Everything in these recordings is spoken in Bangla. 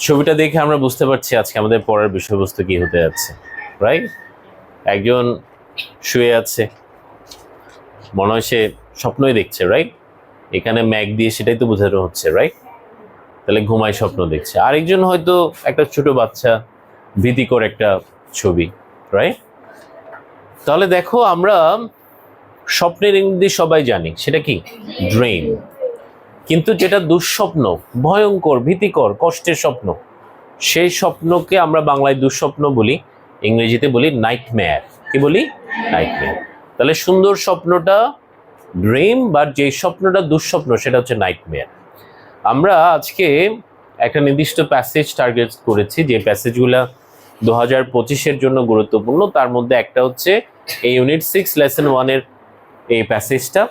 ছবিটা দেখে আমরা বুঝতে পারছি আজকে আমাদের পড়ার বিষয়বস্তু কি হতে যাচ্ছে, রাইট? একজন শুয়ে আছে, মনে হয় সে স্বপ্নই দেখছে, রাইট? এখানে ম্যাগ দিয়ে সেটাই তো বোঝানো হচ্ছে, রাইট? তাহলে ঘুমায় স্বপ্ন দেখছে। আরেকজন হয়তো একটা ছোট বাচ্চা, ভীতিকর একটা ছবি, রাইট? তাহলে দেখো আমরা স্বপ্নের ইংরেজি সবাই জানি, সেটা কি? ড্রিম। কিন্তু যেটা দুঃস্বপ্ন, ভয়ঙ্কর, ভীতিকর, কষ্টের স্বপ্ন, সেই স্বপ্নকে আমরা বাংলায় দুঃস্বপ্ন বলি, ইংরেজিতে বলি নাইটমেয়ার। কি বলি? নাইটমেয়ার। তাহলে সুন্দর স্বপ্নটা ড্রিম, বা যে স্বপ্নটা দুঃস্বপ্ন সেটা হচ্ছে নাইটমেয়ার। আমরা আজকে একটা নির্দিষ্ট প্যাসেজ টার্গেট করেছি, যে প্যাসেজগুলা 2025-এর জন্য গুরুত্বপূর্ণ। তার মধ্যে একটা হচ্ছে এই ইউনিট 6 লেসন 1-এর এই প্যাসেজটা,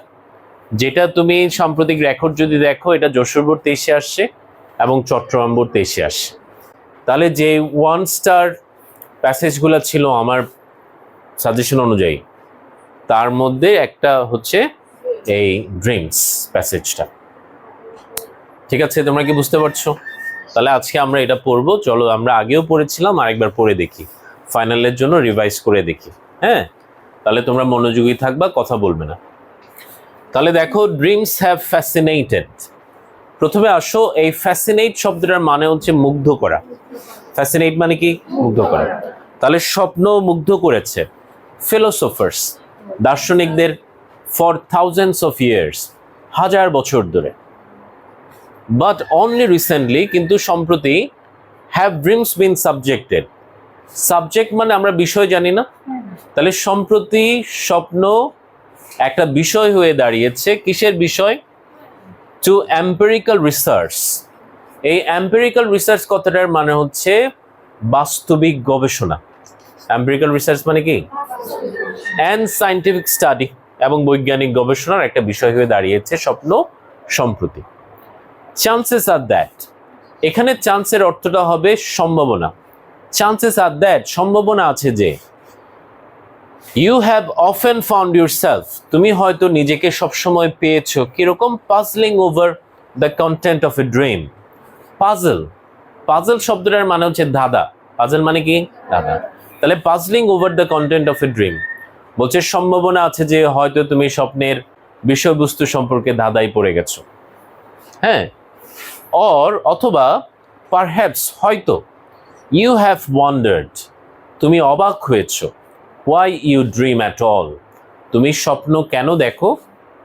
যেটা তুমি সাম্প্রতিক রেকর্ড যদি দেখো, এটা যশোর বোর্ড 23-এ আসছে এবং চট্টগ্রাম বোর্ড 23-এ আসছে। তাহলে যে 1 স্টার প্যাসেজগুলো ছিল আমার সাজেশন অনুযায়ী, তার মধ্যে একটা হচ্ছে এই ড্রিমস প্যাসেজটা। ঠিক আছে, তোমরা কি বুঝতে পারছো? তাহলে আজকে আমরা এটা পড়বো। চলো, আমরা আগেও পড়েছিলাম, আরেকবার পড়ে দেখি, ফাইনালের জন্য রিভাইজ করে দেখি। হ্যাঁ, তাহলে তোমরা মনোযোগী থাকবা, কথা বলবে না। তাহলে দেখো, ড্রিমস হ্যাভ ফ্যাসিনেটেড। প্রথমে আসো, এই ফ্যাসিনেট শব্দটার মানে হচ্ছে মুগ্ধ করা। ফ্যাসিনেট মানে কি? মুগ্ধ করা। তাহলে স্বপ্ন মুগ্ধ করেছে ফিলোসফার্স, দার্শনিকদের, ফর থাউজেন্ডস অফ ইয়ার্স, হাজার বছর ধরে। বাট অনলি রিসেন্টলি, কিন্তু সম্প্রতি, have dreams been subjected. Subject মানে আমরা বিষয় জানি না, তাহলে সম্প্রতি স্বপ্ন একটা বিষয় হয়ে দাঁড়িয়েছে। কিসের বিষয়? To empirical research. এই এম্পিরিক্যাল রিসার্চ কথাটার মানে হচ্ছে বাস্তবিক গবেষণা। এম্পিরিক্যাল রিসার্চ মানে কি? অ্যান্ড সায়েন্টিফিক স্টাডি, এবং বৈজ্ঞানিক গবেষণার একটা বিষয় হয়ে দাঁড়িয়েছে স্বপ্ন সম্প্রতি। চান্সেস আর দ্যাট, এখানে চান্সের অর্থটা হবে সম্ভাবনা। চান্সেস আর দ্যাট, সম্ভাবনা আছে যে, you have often found yourself, তুমি হয়তো নিজেকে সবসময় পেয়েছো কিরকম? Puzzling over the content of a dream. Puzzle, puzzle শব্দটার মানে হচ্ছে ধাঁধা। পাজল মানে কি? ধাঁধা। তাহলে puzzling over the content of a dream বলছে সম্ভাবনা আছে যে হয়তো তুমি স্বপ্নের বিষয়বস্তু সম্পর্কে ধাঁধায় পড়ে গেছো। হ্যাঁ, অথবা পারহ্যাপস, হয়তো, ইউ হ্যাভ ওয়ান্ডার্ড, তুমি অবাক হয়েছো। Why you dream at all, তুমি স্বপ্ন কেন দেখো,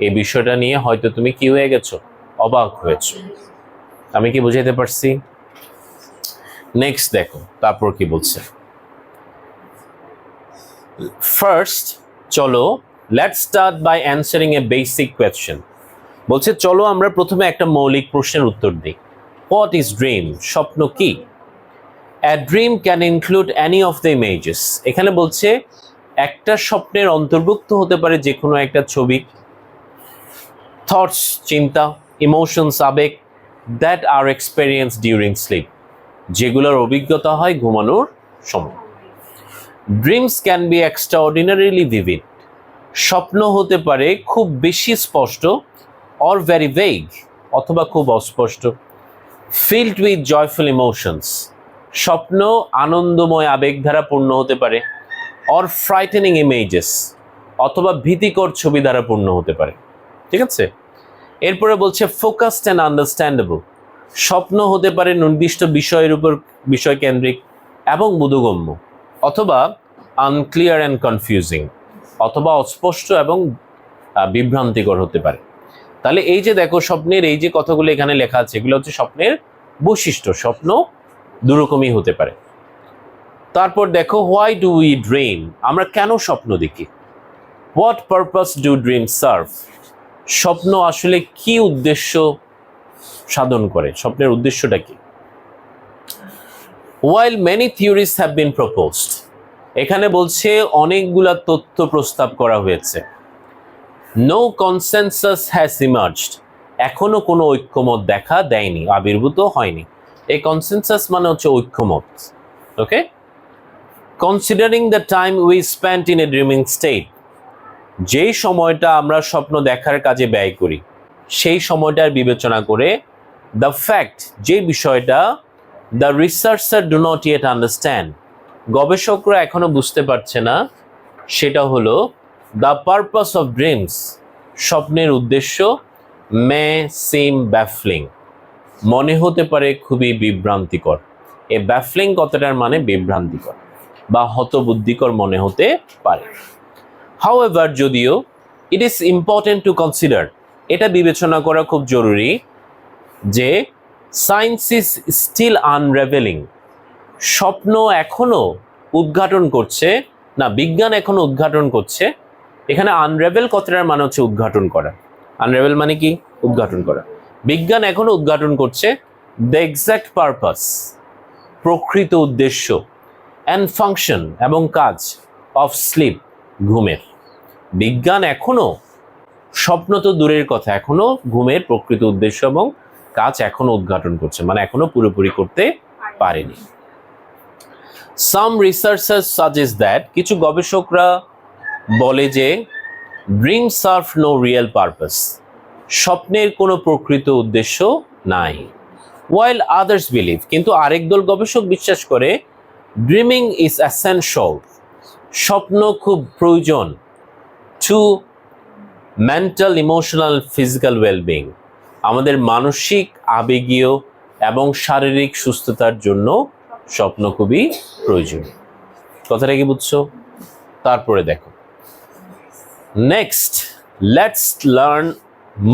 এই বিষয়টা নিয়ে হয়তো তুমি কি হয়ে গেছো? অবাক হয়েছো। আমি কি বুঝাইতে পারছি? নেক্সট দেখো তারপর কি বলছে। ফার্স্ট, চলো, let's start by answering a basic question. বলছে চলো আমরা প্রথমে একটা মৌলিক প্রশ্নের উত্তর দিই। What is dream? স্বপ্ন কি? A dream can include any of the images. এখানে বলছে একটা স্বপ্নের অন্তর্ভুক্ত হতে পারে যে কোনো একটা ছবি, থটস, চিন্তা, ইমোশনস, আবেগ, that are experience during sleep, যেগুলোর অভিজ্ঞতা হয় ঘুমানোর সময়। Dreams can be extraordinarily vivid, স্বপ্ন হতে পারে খুব বেশি স্পষ্ট, অর ভেরি ভেগ, অথবা খুব অস্পষ্ট। ফিল্ড উইথ জয়ফুল ইমোশনস, স্বপ্ন আনন্দময় আবেগ দ্বারা পূর্ণ হতে পারে। অর ফ্রাইটেনিং ইমেজেস, অথবা ভীতিকর ছবি দ্বারা পূর্ণ হতে পারে। ঠিক আছে, এরপরে বলছে ফোকাসড অ্যান্ড আন্ডারস্ট্যান্ডেবল, স্বপ্ন হতে পারে নির্দিষ্ট বিষয়ের উপর, বিষয় কেন্দ্রিক এবং বোধগম্য। অথবা আনক্লিয়ার অ্যান্ড কনফিউজিং, অথবা অস্পষ্ট এবং বিভ্রান্তিকর হতে পারে। তাহলে এই যে দেখো স্বপ্নের এই যে কথাগুলো এখানে লেখা আছে, এগুলো হচ্ছে স্বপ্নের বৈশিষ্ট্য। স্বপ্ন দুরকমই হতে পারে। তারপর দেখো, হোয়াই ডু উই ড্রিম, আমরা কেন স্বপ্ন দেখি? What purpose do dream serve, স্বপ্ন আসলে কি উদ্দেশ্য সাধন করে, স্বপ্নের উদ্দেশ্যটা কি? While many theories have been proposed, এখানে বলছে অনেকগুলা তথ্য প্রস্তাব করা হয়েছে। নো কনসেনসাস হ্যাজ ইমার্জড, এখনো কোনো ঐক্যমত দেখা দেয়নি, আবির্ভূত হয়নি। এই কনসেনসাস মানে হচ্ছে ঐক্যমত। Okay, considering the time we spent in a dreaming state, যেই সময়টা আমরা স্বপ্ন দেখার কাজে ব্যয় করি সেই সময়টার বিবেচনা করে, দ্য ফ্যাক্ট, যে বিষয়টা, the researcher do not yet understand, গবেষকরা এখনো বুঝতে পারছে না, সেটা হলো দ্য পারপাস অফ ড্রিমস, স্বপ্নের উদ্দেশ্য, মে সিম ব্যাফলিং, মনে হতে পারে খুবই বিভ্রান্তিকর। এ ব্যাফলিং কথাটার মানে বিভ্রান্তিকর বা হতবুদ্ধিকর মনে হতে পারে। হাউএভার, যদিও, it is important to consider, এটা বিবেচনা করা খুব জরুরি যে সায়েন্স ইজ স্টিল আনরেভেলিং, স্বপ্ন এখনো উদ্ঘাটন করছে, না বিজ্ঞান এখনো উদ্ঘাটন করছে। এখানে আনরেভেল কথাটার মানে হচ্ছে উদ্ঘাটন করা, আনরেভেল মানে কি? উদ্ঘাটন করা। বিজ্ঞান এখনো উদ্ঘাটন করছে দ্য এক্সাক্ট পারপাস, প্রকৃত উদ্দেশ্য, অ্যান্ড ফাংশন এবং কাজ, অফ স্লিপ, ঘুমের। বিজ্ঞান এখনো, স্বপ্ন তো দূরের কথা, এখনো ঘুমের প্রকৃত উদ্দেশ্য এবং কাজ এখনো উদ্ঘাটন করছে, মানে এখনো পুরোপুরি করতে পারেনি। সাম রিসার্চার্স সাজেস্ট দ্যাট, কিছু গবেষকরা বলে যে dream serve no real purpose, স্বপ্নের কোনো প্রকৃত উদ্দেশ্য নাই। ওয়াইল আদার্স বিলিভ, কিন্তু আরেক দল গবেষক বিশ্বাস করে ড্রিমিং ইজ অ্যাসেনশিয়াল, স্বপ্ন খুব প্রয়োজন, to mental emotional physical wellbeing, আমাদের মানসিক আবেগীয় এবং শারীরিক সুস্থতার জন্য স্বপ্ন খুবই প্রয়োজন। কথাটা কি বুঝছো? তারপরে দেখো, next let's learn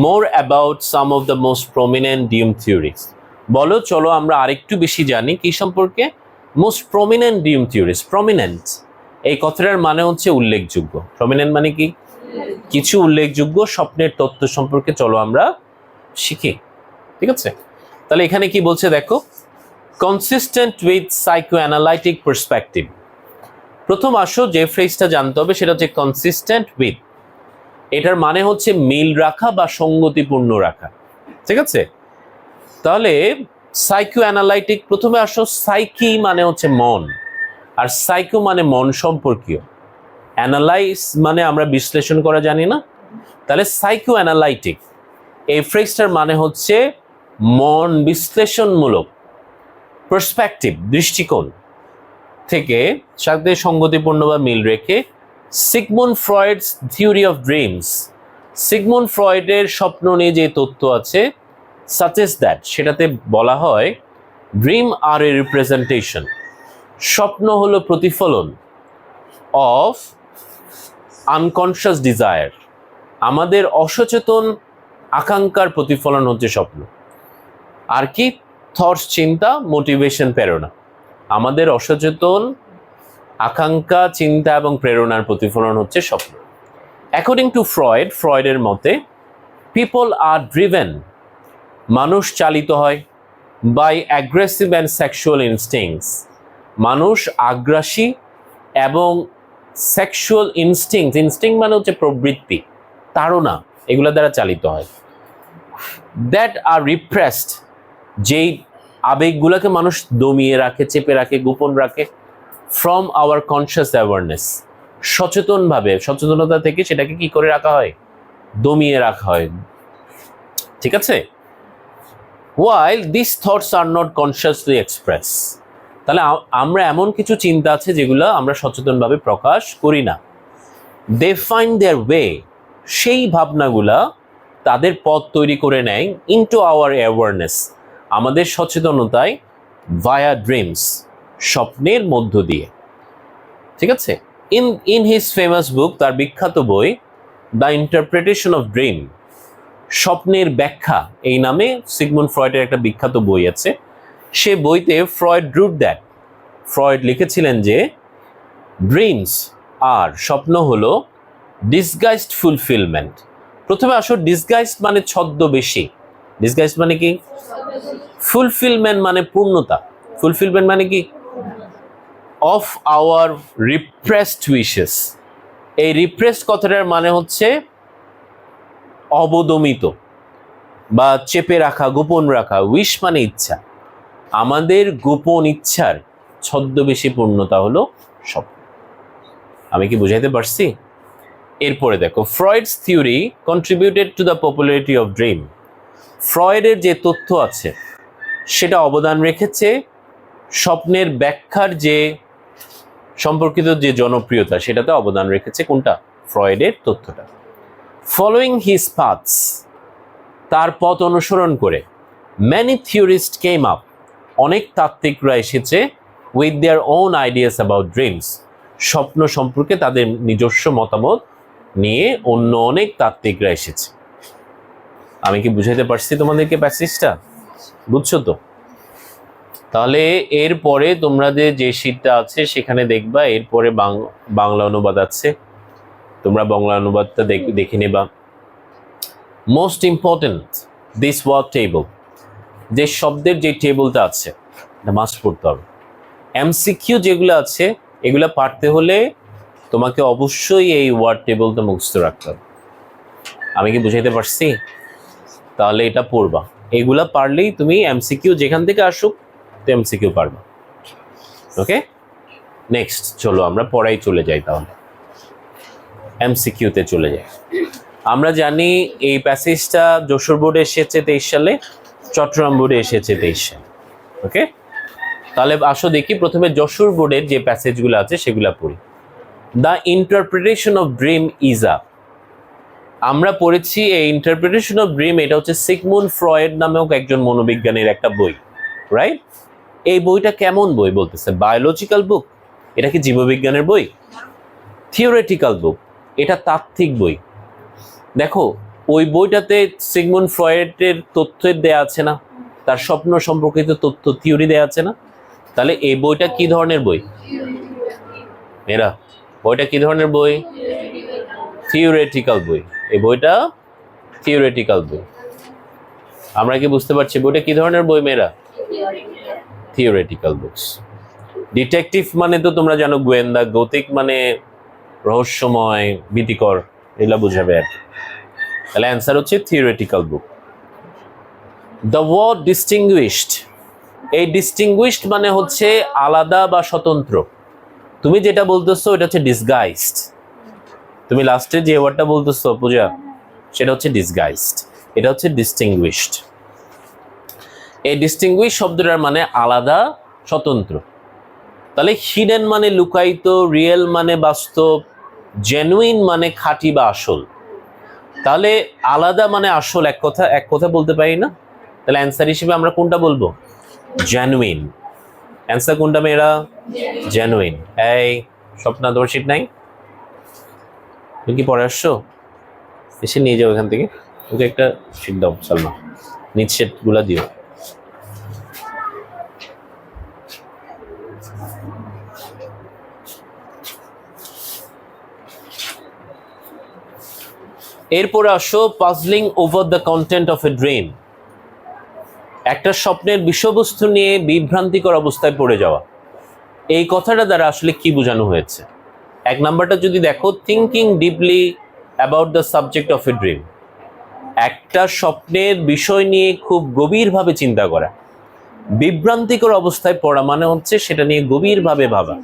more about some of the most prominent dream theories. বলো, চলো আমরা আরেকটু বেশি জানি কি সম্পর্কে? Most prominent dream theories. Prominent এই কথাটার মানে হচ্ছে উল্লেখযোগ্য। প্রমিনেন্ট মানে কি? কিছু উল্লেখযোগ্য স্বপ্নের তত্ত্ব সম্পর্কে চলো আমরা শিখি, ঠিক আছে? তাহলে এখানে কি বলছে দেখো, কনসিস্টেন্ট উইথ সাইকোঅ্যানালাইটিক পার্সপেক্টিভ। প্রথম আসো যে ফ্রেজটা জানতে হবে সেটা হচ্ছে কনসিস্টেন্ট উইথ, এটার মানে হচ্ছে মিল রাখা বা সঙ্গতিপূর্ণ রাখা, ঠিক আছে? তাহলে সাইকোঅ্যানালাইটিক, প্রথমে আসো, সাইকি মানে হচ্ছে মন, আর সাইকো মানে মন সম্পর্কীয়, অ্যানালাইজ মানে আমরা বিশ্লেষণ করা জানি না, তাহলে সাইকো অ্যানালাইটিক এই ফ্রেজটার মানে হচ্ছে মন বিশ্লেষণমূলক, পার্সপেক্টিভ দৃষ্টিকোণ থেকে সাথে সঙ্গতিপূর্ণ বা মিল রেখে। Sigmund Freud's theory of dreams, Sigmund ফ্রয়েডের স্বপ্ন নিয়ে যে তথ্য আছে, সাজেস্ট দ্যাট, সেটাতে বলা হয় ড্রিম আর এ রিপ্রেজেন্টেশন, স্বপ্ন হলো প্রতিফলন অফ আনকনশিয়াস ডিজায়ার, আমাদের অসচেতন আকাঙ্ক্ষার প্রতিফলন হচ্ছে স্বপ্ন। আর কি? থটস, চিন্তা, মোটিভেশন, প্রেরণা, আমাদের অসচেতন আকাঙ্ক্ষা, চিন্তা এবং প্রেরণার প্রতিফলন হচ্ছে স্বপ্ন। অ্যাকর্ডিং টু ফ্রয়েড, ফ্রয়েডের মতে পিপল আর ড্রিভেন, মানুষ চালিত হয়, by aggressive and sexual instincts, মানুষ আগ্রাসী এবং সেক্সুয়াল ইনস্টিংক্ট, ইনস্টিংক্ট মানে হচ্ছে প্রবৃত্তি, তাড়না, এগুলো দ্বারা চালিত হয়। দ্যাট আর রিপ্রেসড, যেই আবেগগুলোকে মানুষ দমিয়ে রাখে, চেপে রাখে, গোপন রাখে, ফ্রম আওয়ার কনসিয়াস অ্যাওয়ারনেস, সচেতনভাবে, সচেতনতা থেকে সেটাকে কি করে রাখা হয়? দমিয়ে রাখা হয়, ঠিক আছে? while these thoughts are not consciously expressed, তাহলে আমরা এমন কিছু চিন্তা আছে যেগুলো আমরা সচেতনভাবে প্রকাশ করি না। they find their way, সেই ভাবনাগুলা তাদের পথ তৈরি করে নেয় into our awareness, আমাদের সচেতনতায়, via dreams, স্বপ্নের মধ্য দিয়ে, ঠিক আছে? in his famous book, তার বিখ্যাত বই দ্য ইন্টারপ্রিটেশন অফ ড্রিম, স্বপ্নের ব্যাখ্যা, এই নামে সিগমুন্ড ফ্রয়েডের একটা বিখ্যাত বই আছে। সে বইতে ফ্রয়েড রুট দ্যাট, ফ্রয়েড লিখেছিলেন যে ড্রিমস আর স্বপ্ন হলো ডিসগাইজড ফুলফিলমেন্ট। প্রথমে আসো, ডিসগাইজড মানে ছদ্মবেশী, ডিসগাইজড মানে কি? ফুলফিলমেন্ট মানে পূর্ণতা, ফুলফিলমেন্ট মানে কি? অফ আওয়ার রিপ্রেসড উইশেস, এই রিপ্রেসড কথাটার মানে হচ্ছে অবদমিত বা চেপে রাখা, গোপন রাখা। উইশ মানে ইচ্ছা, আমাদের গোপন ইচ্ছার ছদ্মবেশী পূর্ণতা হলো স্বপ্ন। আমি কি বুঝাইতে পারছি? এরপরে দেখো, Freud's theory contributed to the popularity of dream, ফ্রয়েডের যে তথ্য আছে সেটা অবদান রেখেছে স্বপ্নের ব্যাখ্যার যে সম্পর্কিত যে জনপ্রিয়তা সেটাতে অবদান রেখেছে কোনটা? ফ্রয়েডের তথ্যটা। ফলোয়িং হিজ পাথস, তার পথ অনুসরণ করে, many theorists came up, অনেক তাত্ত্বিকরা এসেছে with their own ideas about dreams, স্বপ্ন সম্পর্কে তাদের নিজস্ব মতামত নিয়ে অন্য অনেক তাত্ত্বিকরা এসেছে। আমি কি বুঝাইতে পারছি তোমাদেরকে প্যাসেজটা? বুঝছো তো? তাহলে এরপরে তোমাদের যে শীটটা আছে সেখানে দেখবা এরপরে বাংলা অনুবাদ আছে, তোমরা বাংলা অনুবাদটা দেখে নেবা। Most important this word table, যে শব্দের যে টেবলটা আছে এটা মাস্ট পড়তে হবে। এমসিকিউ যেগুলো আছে এগুলো পারতে হলে তোমাকে অবশ্যই এই ওয়ার্ড টেবলটা মুখস্থ রাখতে হবে। আমি কি বুঝাইতে পারছি? তাহলে এটা পড়বা, এগুলা পারলেই তুমি এমসিকিউ যেখান থেকে আসুক তো এমসিকিউ পারবা। ওকে, নেক্সট চলো আমরা পড়াই চলে যাই। তাহলে এমসিকিউতে চলে যাই। আমরা জানি এই প্যাসেজটা যশোর বোর্ডে এসেছে 23 সালে, চট্টগ্রাম বোর্ডে এসেছে 23 সালে। ওকে, তাহলে আসো দেখি প্রথমে যশোর বোর্ডের যে প্যাসেজগুলো আছে সেগুলো পড়ি। The interpretation of dream is a, আমরা পড়েছি এই ইন্টারপ্রিটেশন অফ ড্রিম, এটা হচ্ছে সিগমুন্ড ফ্রয়েড নামেও একজন মনোবিজ্ঞানীর একটা বই, রাইট? এই বইটা কেমন বই বলতেছে? বায়োলজিক্যাল বুক, এটা কি জীববিজ্ঞানের বই? থিওরিটিক্যাল বুক, এটা তাত্ত্বিক বই। দেখো ওই বইটাতে সিগমুন্ড ফ্রয়েডের তথ্য দেয়া আছে না, তার স্বপ্ন সম্পর্কিত তথ্য থিওরি দেয়া আছে না? তাহলে এই বইটা কি ধরনের বই? এরা বইটা কি ধরনের বই? থিওরিটিক্যাল বই। এই বইটা থিওরিটিক্যাল বই। আমরা কি বুঝতে পারছি বইটা কি ধরনের বই মেয়েরা? Theoretical books. ডিটেকটিভ মানে তো তোমরা জানো গোয়েন্দা, গতিক মানে রহস্যময়, ভীতিকর, এগুলা বুঝাবে আর কি। তাহলে অ্যান্সার হচ্ছে theoretical book. The word distinguished, এই ডিস্টিংগুইশড মানে হচ্ছে আলাদা বা স্বতন্ত্র। তুমি যেটা বলতেছো এটা হচ্ছে ডিসগাইজড। তুমি লাস্টে যে ওয়ার্ডটা বলতেছো পূজা, সেটা হচ্ছে ডিসগাইজড, এটা হচ্ছে ডিস্টিংগুইশড। এই ডিস্টিংগুইশ শব্দটার মানে আলাদা, স্বতন্ত্র। তাহলে হিডেন মানে লুকায়িত, রিয়েল মানে বাস্তব, জেনুইন মানে খাঁটি বা আসল। তাহলে আলাদা মানে আসল, এক কথা বলতে পারি না? তাহলে অ্যান্সার হিসেবে আমরা কোনটা বলবো? জেনুইন। অ্যান্সার কোনটা মেয়েরা? জেনুইন। এই স্বপ্না, তোমার শীট নাই? তুমি কি পরে আসছো? এসে নিয়ে যাও এখান থেকে, ওকে একটা শীট দাও সালমা, নিচ সেট গুলা দিও। এরপরে আসো puzzling over the content of a dream, একটা স্বপ্নের বিষয়বস্তু নিয়ে বিভ্রান্তিকর অবস্থায় পড়ে যাওয়া। এই কথাটা দ্বারা আসলে কি বোঝানো হয়েছে? এক নাম্বারটা যদি দেখো, thinking deeply about the subject of a dream, একটা স্বপ্নের বিষয় নিয়ে খুব গভীরভাবে চিন্তা করা। বিভ্রান্তিকর অবস্থায় পড়া মানে হচ্ছে সেটা নিয়ে গভীরভাবে ভাবা।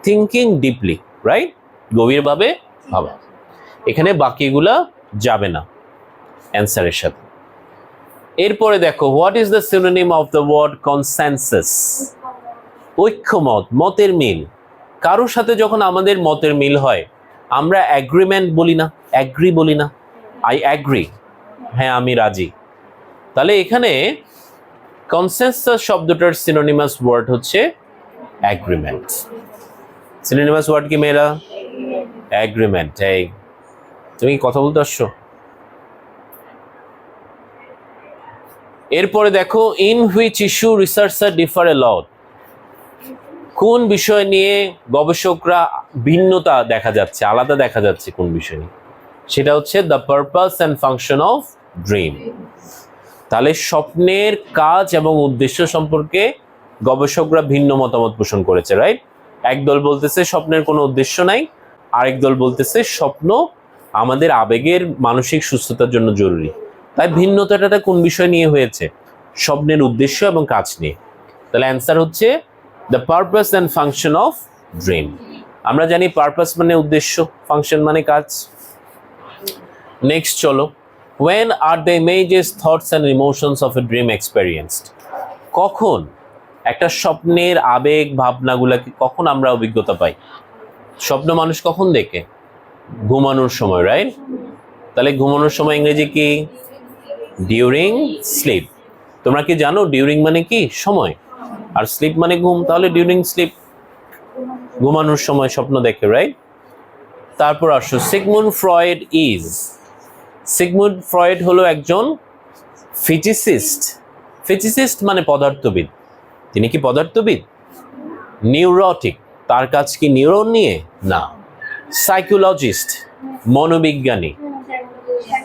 Thinking deeply, right? গভীরভাবে ভাবা। এখানে বাকিগুলা যাবে না অ্যান্সারের সাথে। এরপরে দেখো, what is the synonym of the word consensus? ঐক্যমত, মতের মিল। কারোর সাথে যখন আমাদের মতের মিল হয় আমরা অ্যাগ্রিমেন্ট বলি না, অ্যাগ্রি বলি না, আই অ্যাগ্রি, হ্যাঁ আমি রাজি। তাহলে এখানে কনসেনসাস শব্দটার সিনোনিমাস ওয়ার্ড হচ্ছে অ্যাগ্রিমেন্ট। সিনোনিমাস ওয়ার্ড কি মেয়েরা? অ্যাগ্রিমেন্ট। এই তুমি কি কথা বলতে আসছো? এরপরে দেখো, in which issue researcher differ a lot, কোন বিষয় নিয়ে গবেষকরা ভিন্নতা দেখা যাচ্ছে, আলাদা দেখা যাচ্ছে কোন বিষয় নিয়ে, সেটা হচ্ছে the purpose and function of dream. তাহলে স্বপ্নের কাজ এবং উদ্দেশ্য সম্পর্কে গবেষকরা ভিন্ন মতামত পোষণ করেছে, রাইট? একদল বলতেছে স্বপ্নের কোনো উদ্দেশ্য নাই, আরেক দল বলতেছে স্বপ্ন আমাদের আবেগের মানসিক সুস্থতার জন্য জরুরি। তাই ভিন্নতাটা কোন বিষয় নিয়ে হয়েছে? স্বপ্নের উদ্দেশ্য এবং কাজ নিয়ে। তাহলে অ্যান্সার হচ্ছে the purpose and function of dream. আমরা জানি পারপাস মানে উদ্দেশ্য, ফাংশন মানে কাজ। নেক্সট চলো, when are the images, thoughts and emotions of a dream experienced? কখন একটা স্বপ্নের আবেগ ভাবনাগুলাকে কখন আমরা অভিজ্ঞতা পাই? স্বপ্ন মানুষ কখন দেখে? ঘুমানোর সময়, রাইট? তাহলে ঘুমানোর সময় ইংরেজি কি? During slip. তোমরা কি জানো ডিউরিং মানে কি? সময়। আর স্লিপ মানে ঘুম, তাহলে ডিউরিং স্লিপ, ঘুমানোর সময় স্বপ্ন দেখে, রাইট? তারপর আসো, Sigmund Freud is, Sigmund Freud হলো একজন ফিজিসিস্ট। ফিজিসিস্ট মানে পদার্থবিদ। তিনি কি পদার্থবিদ? নিউরোটিক, তার কাজ কি নিউরন নিয়ে? না। সাইকোলজিস্ট, মনোবিজ্ঞানী।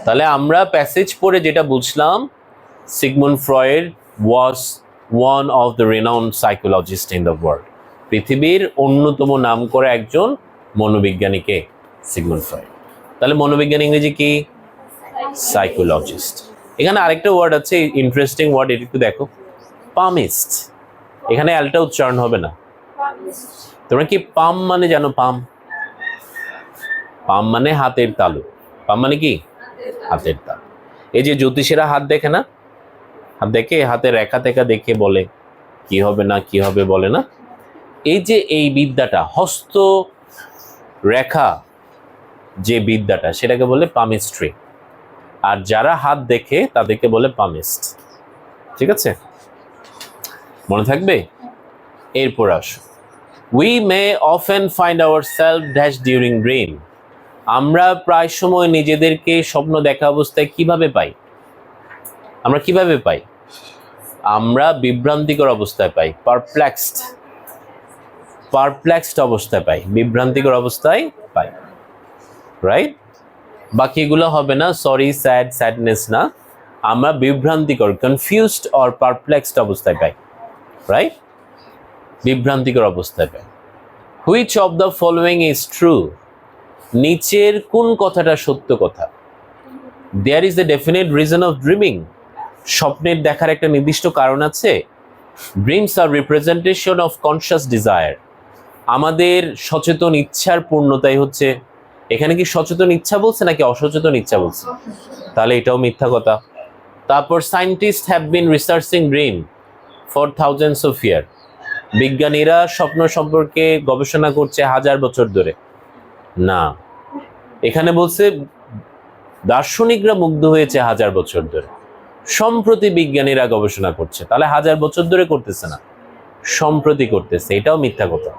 তাহলে আমরা প্যাসেজ পড়ে যেটা বুঝলাম, Sigmund Freud was one of the renowned psychologist in the world. পৃথিবীর অন্যতম নাম করা একজন মনোবিজ্ঞানীকে সিগমুন্ড ফ্রয়েড। তাহলে মনোবিজ্ঞানী ইংরেজি কি? সাইকোলজিস্ট। এখানে আরেকটা ওয়ার্ড আছে, ইন্টারেস্টিং ওয়ার্ড, এটা একটু দেখো, পামিস্ট। এখানে অ্যালটা উচ্চারণ হবে না। তোমরা কি পাম মানে জানো? পাম, পাম মানে হাতের তালু। পাম মানে কি? হাতের তালু। এই যে জ্যোতিষীরা হাত দেখে না, হাত দেখে, হাতে রেখা টেখা দেখে বলে কি হবে না কি হবে, বলে না? এই যে এই বিদ্যাটা, হস্ত রেখা যে বিদ্যাটা, সেটাকে বলে পামিস্ট্রি। আর যারা হাত দেখে তাদেরকে বলে পামিস্ট। ঠিক আছে, মনে থাকবে? এরপর আসো, we may often find our self dash during dream. আমরা প্রায় সময় নিজেদেরকে স্বপ্ন দেখা অবস্থায় কিভাবে পাই? আমরা কিভাবে পাই? আমরা বিভ্রান্তিকর অবস্থায় পাই, পারপ্লেক্সড, পারপ্লেক্সড অবস্থায় পাই, বিভ্রান্তিকর অবস্থায় পাই, রাইট? বাকিগুলো হবে না, সরি, স্যাড, স্যাডনেস না, আমরা বিভ্রান্তিকর, কনফিউজড অর পারপ্লেক্সড অবস্থায় পাই, রাইট? বিভ্রান্তিকর অবস্থায় পাই। Which of the following is true? নিচের কোন কথাটা সত্য কথা? There is the definite reason of dreaming. স্বপ্নের দেখার একটা নির্দিষ্ট কারণ আছে। Dreams are representation of conscious desire. আমাদের সচেতন ইচ্ছার পূর্ণতাই হচ্ছে, এখানে কি সচেতন ইচ্ছা বলছে নাকি অসচেতন ইচ্ছা বলছে? তাহলে এটাও মিথ্যা কথা। তারপর scientist have been researching dream for thousands of year. বিজ্ঞানীরা স্বপ্ন সম্পর্কে গবেষণা করছে হাজার বছর ধরে। না, এখানে বলছে দার্শনিকরা মুগ্ধ হয়েছে হাজার বছর ধরে, সম্প্রতি বিজ্ঞানীরা গবেষণা করছে। তাহলে হাজার বছর ধরে করতেছে না, সম্প্রতি করতেছে, এটাও মিথ্যা কথা।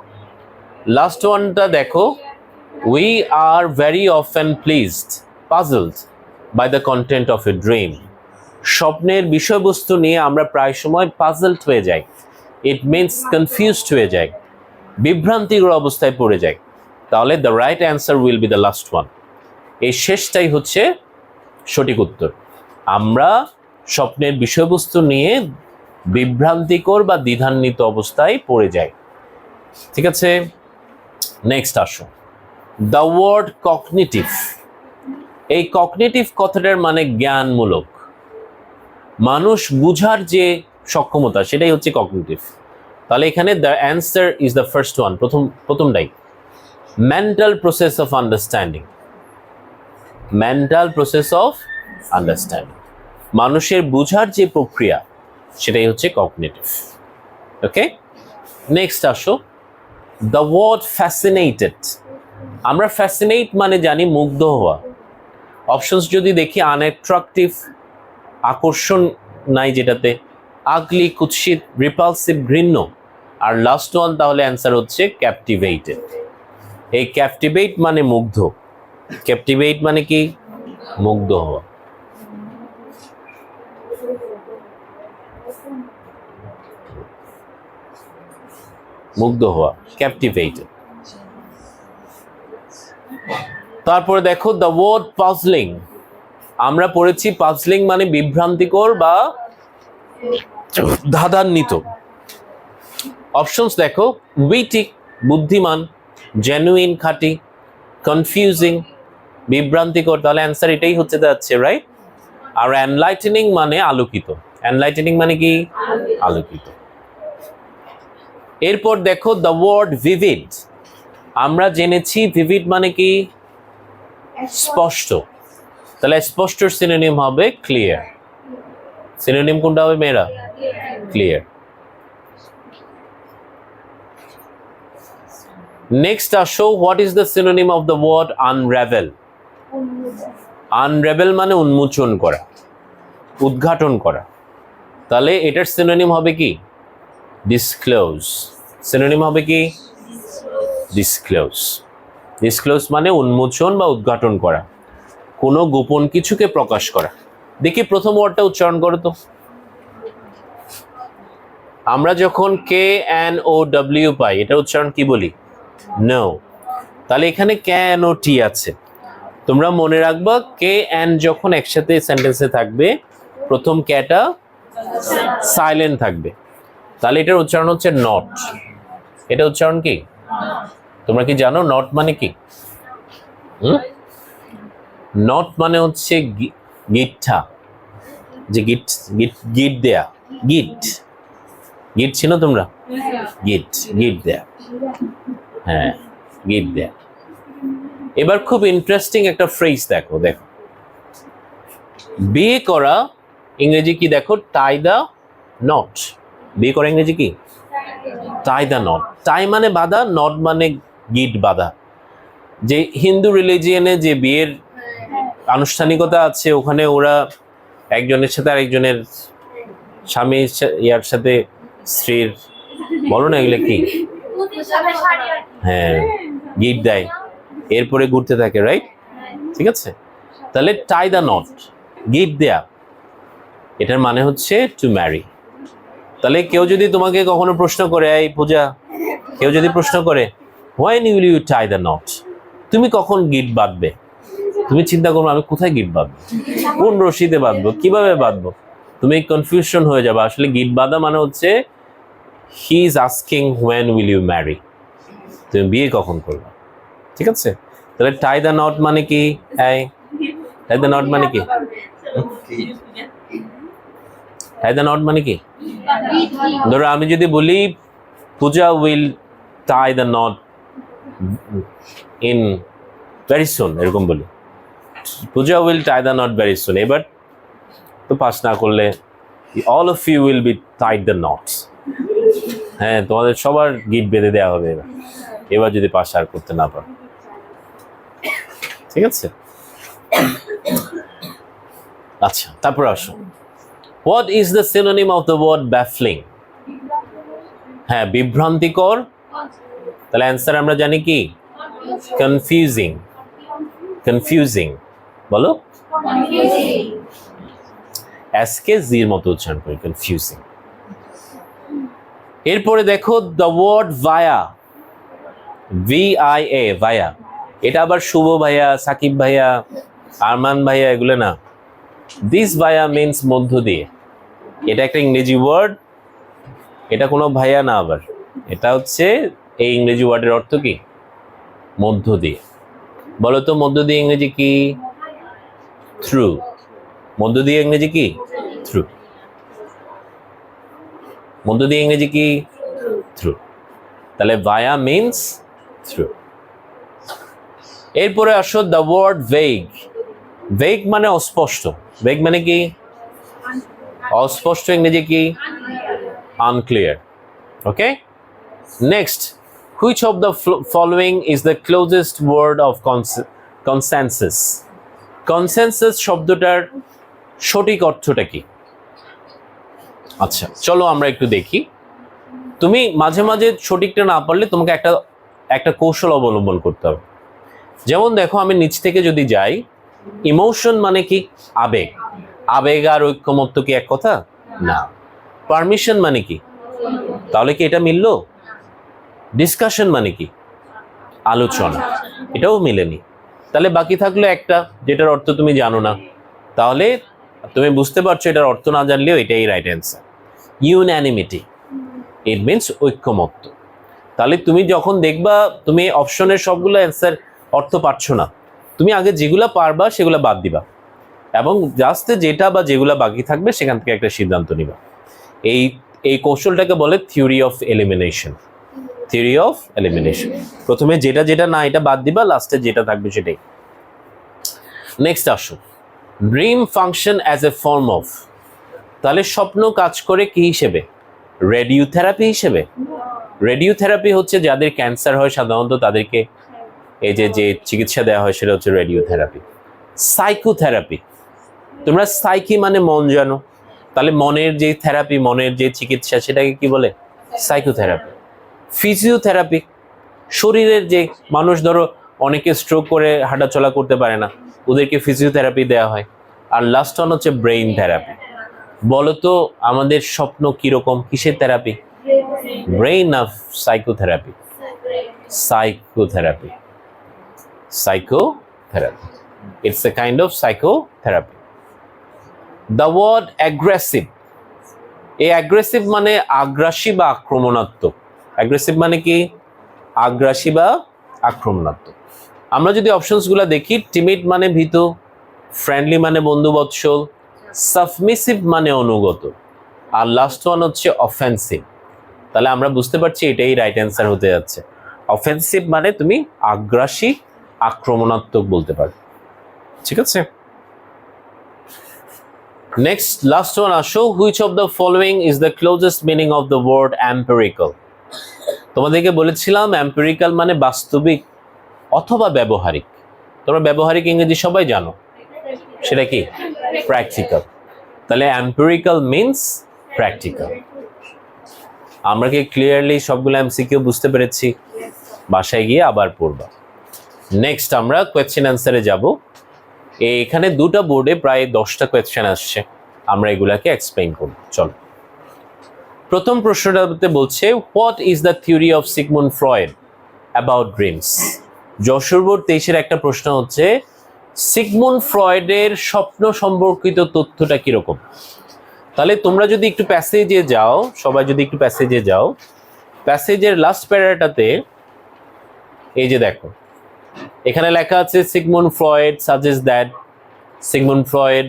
লাস্ট ওয়ানটা দেখো, we are very often pleased puzzled by the content of a dream. স্বপ্নের বিষয়বস্তু নিয়ে আমরা প্রায় সময় পাজলড হয়ে যাই, ইট মিনস কনফিউজড হয়ে যায়, বিভ্রান্তিকর অবস্থায় পড়ে যায়। তাহলে the right answer will be the last one. এই শেষটাই হচ্ছে সঠিক উত্তর। আমরা স্বপ্নের বিষয়বস্তু নিয়ে বিভ্রান্তিকর বা দ্বিধান্বিত অবস্থায় পড়ে যাই। ঠিক আছে, নেক্সট আসো, দ্য ওয়ার্ড কগনিটিভ। এই কগনিটিভ কথাটার মানে জ্ঞানমূলক, মানুষ বুঝার যে সক্ষমতা, সেটাই হচ্ছে কগনিটিভ। তাহলে এখানে the answer is the first one, প্রথমটাই, mental process of understanding. Mental process of understanding, মানুষের বুঝার যে প্রক্রিয়া, সেটাই হচ্ছে কগনিটিভ। ওকে, নেক্সট আসো, দ্য ওয়ার্ড ফ্যাসিনেটেড। আমরা ফ্যাসিনেট মানে জানি মুগ্ধ হওয়া। অপশনস যদি দেখি, আনঅ্যাট্রাকটিভ, আকর্ষণ নাই যেটাতে, আগলি, কুৎসিত, রিপালসিভ, ঘৃণ্য, আর লাস্ট ওয়ান তাহলে অ্যান্সার হচ্ছে ক্যাপটিভেটেড। এই ক্যাপটিভেট মানে মুগ্ধ, ক্যাপটিভেট মানে কি? মুগ্ধ হওয়া। মুগ্ধ হওয়া, ক্যাপটিভেটেড। তারপরে দেখো, দ্য ওয়ার্ড পাজলিং। আমরা পড়েছি পাজলিং মানে বিভ্রান্তিকর বা ধাঁধান্বিত। অপশনস দেখো, উইটি, বুদ্ধিমান, জেনুইন, খাঁটি, কনফিউজিং, বিভ্রান্তিকর, তাহলে অ্যান্সার এটাই হচ্ছে যাচ্ছে, রাইট? আর এনলাইটেনিং মানে আলোকিত। এনলাইটেনিং মানে কি? আলোকিত। এরপর দেখো, দ্য ওয়ার্ড ভিভিড। আমরা জেনেছি ভিভিড মানে কি? স্পষ্ট। তাহলে স্পষ্টর সিনোনিম হবে ক্লিয়ার। সিনোনিম কোনটা হবে মেয়েরা? ক্লিয়ার। নেক্সট আসো, what is the synonym of the word unravel? Unravel মানে উন্মোচন করা, উদ্ঘাটন করা। তাহলে এটার সিনোনিম হবে কি? ডিসক্লোজ। সিনোনিম হবে কি? ডিসক্লোজ। ডিসক্লোজ মানে উন্মোচন বা উদ্ঘাটন করা, কোনো গোপন কিছুকে প্রকাশ করা। দেখি প্রথম ওয়ার্ডটা উচ্চারণ করো তো। আমরা যখন KNOW পাই, এটা উচ্চারণ কি বলি? নো। তাহলে এখানে KNOT আছে। তোমরা মনে রাখবা KN যখন একসাথে সেন্টেন্সে থাকবে, প্রথম ক্যাটা সাইলেন্ট থাকবে। তাহলে এটার উচ্চারণ হচ্ছে নট। এটা উচ্চারণ কি? তোমরা কি জানো নট মানে কি? নট মানে হচ্ছে গিটটা, যে গিট গিট গিট দেয়া, গিট গিট ছিল তোমরা? গিট গিট দেয়া, হ্যাঁ গিট দেয়া। এবার খুব ইন্টারেস্টিং একটা ফ্রেজ দেখো, দেখো বিয়ে করা ইংরেজি কি? দেখো টাই দা নট। বিয়ে করা ইংরেজি কি? টাই দা নট। টাই মানে বাঁধা, নট মানে গিট বাঁধা। যে হিন্দু রিলিজিয়নে যে বিয়ের আনুষ্ঠানিকতা আছে, ওখানে ওরা একজনের সাথে আরেকজনের, স্বামী ইয়ার সাথে স্ত্রীর, বলো না এগুলো কি? হ্যাঁ গিট দেয়, এরপরে ঘুরতে থাকে, রাইট? ঠিক আছে, তাহলে টাই দা নট, গিট দেয়া, এটার মানে হচ্ছে টু ম্যারি। তাহলে কেউ যদি তোমাকে কখনো প্রশ্ন করে, এই পূজা, কেউ যদি প্রশ্ন করে when will you tie the knot, তুমি কখন গিট বাঁধবে? তুমি চিন্তা করো আমি কোথায় গিট বাঁধবো, কোন রশিতে বাঁধবো, কিভাবে বাঁধবো? তুমি কনফিউশন হয়ে যাবে। আসলে গিট বাঁধা মানে হচ্ছে he is asking when will you marry, তুমি বিয়ে কখন করবে। ঠিক আছে, তাহলে টাই দ্য নট মানে কি? টাই দ্য নট মানে কি? টাই দ্য নট মানে কি? ধরো আমি যদি বলি Puja will tie the knot in very soon, এরকম বলি, Puja will tie the knot very soon. এবার তো পাস না করলে all of you will be tied the knots. হ্যাঁ, তোমাদের সবার গিট বেঁধে দেওয়া হবে এবার, এবার যদি পাস আর করতে না পারো। ঠিক আছে, আচ্ছা তারপর আসো, what is the synonym of the word baffling? হ্যাঁ, বিভ্রান্তিকর। তাহলে অ্যান্সার আমরা জানি কি? কনফিউজিং। কনফিউজিং বলো, এসকে জির মতো উচ্চারণ করি, কনফিউজিং। এরপরে দেখো দ্য ওয়ার্ড ভায়া, VIA, ভায়া। এটা আবার শুভ ভাইয়া, সাকিব ভাইয়া, আরমান ভাইয়া এগুলো না। দিস ভায়া মিনস মধ্য দিয়ে। এটা একটা ইংরেজি ওয়ার্ড, এটা কোনো ভাইয়া না। আবার এটা হচ্ছে, এই ইংরেজি ওয়ার্ডের অর্থ কি? মধ্য দিয়ে। বলো তো মধ্য দিয়ে ইংরেজি কি? থ্রু। মধ্য দিয়ে ইংরেজি কি? থ্রু। মধ্য দিয়ে ইংরেজি কি? থ্রু। তাহলে ভায়া মিনস থ্রু। এরপরে আসো দ্য ওয়ার্ড ভেগ। ভেগ মানে অস্পষ্ট। ভেগ মানে কি? অস্পষ্ট ইংরেজি কি? Unclear. Okay, next, which of the following is the closest word of consensus? Consensus শব্দটার সঠিক অর্থটা কি? আচ্ছা চলো আমরা একটু দেখি। তুমি মাঝে মাঝে সঠিকটা না পারলে তোমাকে একটা কৌশল অবলম্বন করতে হবে। যেমন দেখো, আমি নিচ থেকে যদি যাই, ইমোশন মানে কি? আবেগ। আবেগ আর ঐক্যমত্য কি এক কথা? না। পারমিশন মানে কি? তাহলে কি এটা মিললো? ডিসকাশন মানে কি? আলোচনা, এটাও মিলেনি। তাহলে বাকি থাকলো একটা, যেটার অর্থ তুমি জানো না। তাহলে তুমি বুঝতে পারছো এটার অর্থ না জানলেও এটাই রাইট অ্যান্সার। ইউন্যানিমিটি, ইট মিনস ঐক্যমত্য। তাহলে তুমি যখন দেখবা তুমি অপশনের সবগুলো অ্যান্সার অর্থ পারছো না, তুমি আগে যেগুলা পারবা সেগুলো বাদ দিবা এবং জাস্ট যেটা বা যেগুলা বাকি থাকবে সেখান থেকে একটা সিদ্ধান্ত নিবা। এই কৌশলটাকে বলে theory of elimination. Theory of elimination, প্রথমে যেটা যেটা না এটা বাদ দিবা, লাস্টে যেটা থাকবে সেটাই। নেক্সট আসো, dream function as a form of. তাহলে স্বপ্ন কাজ করে কি হিসেবে? রেডিওথেরাপি হিসেবে? রেডিওথেরাপি হচ্ছে যাদের ক্যান্সার হয় সাধারণত তাদেরকে এই যে চিকিৎসা দেওয়া হয় সেটা হচ্ছে রেডিওথেরাপি। সাইকোথেরাপি, তোমরা সাইকি মানে মন জানো, তাহলে মনের যে থেরাপি, মনের যে চিকিৎসা সেটাকে কি বলে? সাইকোথেরাপি। ফিজিওথেরাপি, শরীরের যে মানুষ ধরো অনেকে স্ট্রোক করে হাঁটাচলা করতে পারে না, ওদেরকে ফিজিওথেরাপি দেওয়া হয়। আর লাস্ট ওয়ান হচ্ছে ব্রেইন থেরাপি। বলো তো আমাদের স্বপ্ন কিরকম, কিসের therapy? Brain of psychotherapy. Psychotherapy, psychotherapy, it's a kind of psychotherapy. The word aggressive, এই অ্যাগ্রেসিভ মানে আগ্রাসী বা আক্রমণাত্মক। অ্যাগ্রেসিভ মানে কি? আগ্রাসী বা আক্রমণাত্মক। আমরা যদি অপশনসগুলো দেখি, টিমিড মানে ভীতু, ফ্রেন্ডলি মানে বন্ধুবৎসল, সাবমিসিভ মানে অনুগত, আর লাস্ট ওয়ান হচ্ছে অফেন্সিভ। তাহলে আমরা বুঝতে পারছি এটাই রাইট অ্যান্সার হতে যাচ্ছে। অফেন্সিভ মানে তুমি আগ্রাসী, আক্রমণাত্মক বলতে পারো। ঠিক আছে, নেক্সট লাস্ট ওয়ান আসো। Which of the following is the closest meaning of the word empirical? তোমাদেরকে বলেছিলাম এম্পিরিক্যাল মানে বাস্তবিক অথবা ব্যবহারিক। তোমরা ব্যবহারিক ইংরেজি সবাই জানো, সেটা কি? প্র্যাকটিক্যাল। তাহলে এম্পিরিক্যাল মিন্স প্র্যাকটিক্যাল। আমরা কি ক্লিয়ারলি সবগুলো এমসিকিউ বুঝতে পেরেছি? বাসায় গিয়ে আবার পড়বা। নেক্সট আমরা কোয়েশ্চেন অ্যান্সারে যাব। এখানে দুটো বোর্ডে প্রায় 10টা কোয়েশ্চেন আসছে, আমরা এগুলাকে এক্সপ্লেইন করব। চলো, প্রথম প্রশ্নটাতে বলছে what is the theory of Sigmund Freud about dreams? Jessore board 23-এর একটা প্রশ্ন হচ্ছে সিগমুন্ড ফ্রয়েডের স্বপ্ন সম্পর্কিত তথ্যটা কিরকম? তাহলে তোমরা যদি একটু প্যাসেজে যাও, সবাই যদি একটু প্যাসেজে যাও, প্যাসেজের লাস্ট প্যারাটাতে এই যে দেখো, এখানে লেখা আছে Sigmund Freud suggest that, Sigmund Freud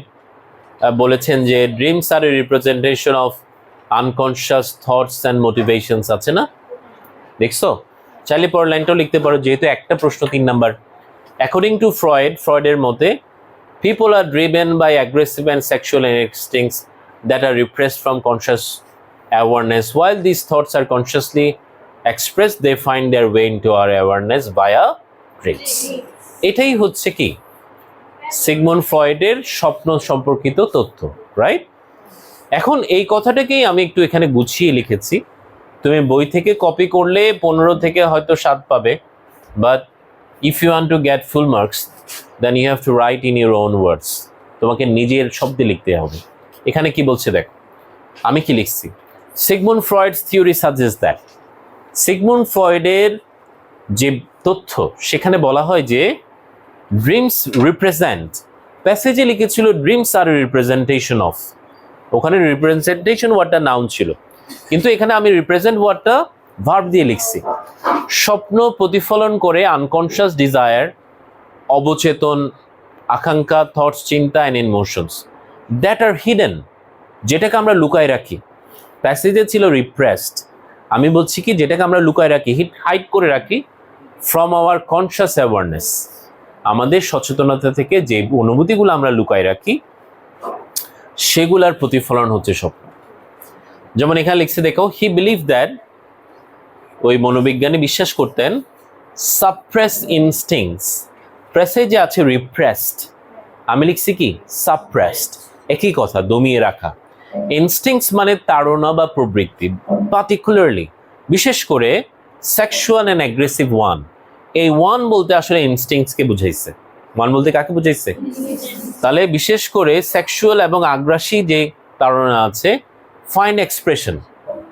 বলেছেন যে dreams are a representation of unconscious thoughts and motivations, আছে না? দেখছো? চাইলে পরের লাইনটাও লিখতে পারো, যেহেতু একটা প্রশ্ন 3 নাম্বার। অ্যাকর্ডিং টু ফ্রয়েড, ফ্রয়েডের মতে people are driven by aggressive and sexual instincts that are repressed from conscious awareness. While these thoughts are consciously expressed, they find their way into our awareness via dreams. এটাই হচ্ছে কি সিগমুন্ড ফ্রয়েডের স্বপ্ন সম্পর্কিত তথ্য, রাইট? এখন এই কথাটাকেই আমি একটু এখানে গুছিয়ে লিখেছি। তুমি বই থেকে কপি করলে 15 থেকে হয়তো 7 পাবে, but if you want to get full marks then you have to write in your own words. তোমাকে নিজের শব্দে লিখতে হবে। এখানে কি বলছে দেখো, আমি কি লিখছি? Sigmund Freud's theory suggest that, Sigmund ফ্রয়েডের যে তথ্য সেখানে বলা হয় যে ড্রিমস রিপ্রেজেন্ট, প্যাসেজে লিখেছিল ড্রিমস আর রিপ্রেজেন্টেশন অফ, ওখানে রিপ্রেজেন্টেশন ওয়ার্ডটা নাউন ছিল, কিন্তু এখানে আমি রিপ্রেজেন্ট ওয়ার্ডটা ভার্ব দিয়ে লিখছি। স্বপ্ন প্রতিফলন করে আনকনশিয়াস ডিজায়ার, অবচেতন আকাঙ্ক্ষা, থটস, চিন্তা and emotions that are hidden, যেটাকে আমরা লুকায় রাখি। প্যাসেজে ছিল রিপ্রেসড, আমি বলছি কি যেটাকে আমরা লুকায় রাখি, হাইড করে রাখি, ফ্রম আওয়ার কনশিয়াস অ্যাওয়ারনেস, আমাদের সচেতনতা থেকে যে অনুভূতিগুলো আমরা লুকায় রাখি সেগুলার প্রতিফলন হচ্ছে স্বপ্ন। যেমন এখানে লিখছে দেখো, হি বিলিভ দ্যাট, ওই মনোবিজ্ঞানী বিশ্বাস করতেন, সাপ্রেস ইনস্টিংস, প্যাসেজে আছে রিপ্রেসড, আমি লিখছি কি সাপ্রেসড, একই কথা, দমিয়ে রাখা। ইনস্টিংস মানে তাড়না বা প্রবৃত্তি, পার্টিকুলারলি বিশেষ করে সেক্সুয়াল অ্যান্ড অ্যাগ্রেসিভ ওয়ান। এই ওয়ান বলতে আসলে ইনস্টিংসকে বুঝাইছে। ওয়ান বলতে কাকে বুঝাইছে? তাহলে বিশেষ করে সেক্সুয়াল এবং আগ্রাসী যে তাড়না আছে, ফাইন এক্সপ্রেশন,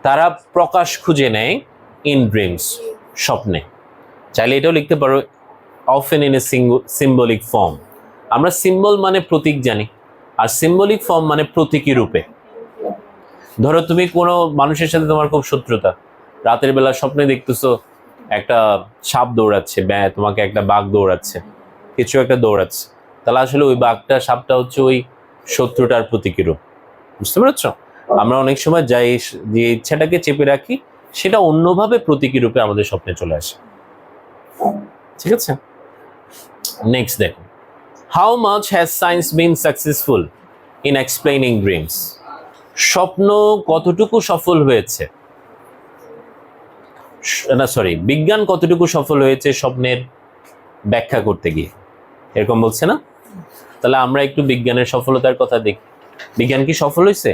তারা প্রকাশ খুঁজে নেয় ইন ড্রিমস, স্বপ্নে। চাইলে এটাও লিখতে পারো often in a symbolic form. আমরা সিম্বল মানে প্রতীক জানি, আর সিম্বলিক ফর্ম মানে প্রতীকী রূপে। ধরো তুমি কোনো মানুষের সাথে তোমার খুব শত্রুতা, রাতের বেলা স্বপ্নে দেখতেছো একটা সাপ দৌড়াচ্ছে, তোমাকে একটা বাঘ দৌড়াচ্ছে, কিছু একটা দৌড়াচ্ছে, তাহলে আসলে ওই বাঘটা, সাপটা হচ্ছে ওই শত্রুটার প্রতীকী রূপ। বুঝতে পেরেছ? আমরা অনেক সময় যাই যে ইচ্ছাটাকে চেপে রাখি, সেটা অন্যভাবে প্রতীকী রূপে আমাদের স্বপ্নে চলে আসে। ঠিক আছে, নেক্সট দেখো, how much has science bin successful in explaining dreams? স্বপ্ন কতটুকু সফল হয়েছে না সরি, বিজ্ঞান কতটুকু সফল হয়েছে স্বপ্নের ব্যাখ্যা করতে গিয়ে, এরকম বলছে না? তাহলে আমরা একটু বিজ্ঞানের সফলতার কথা দেখি। বিজ্ঞান কি সফল হয়েছে?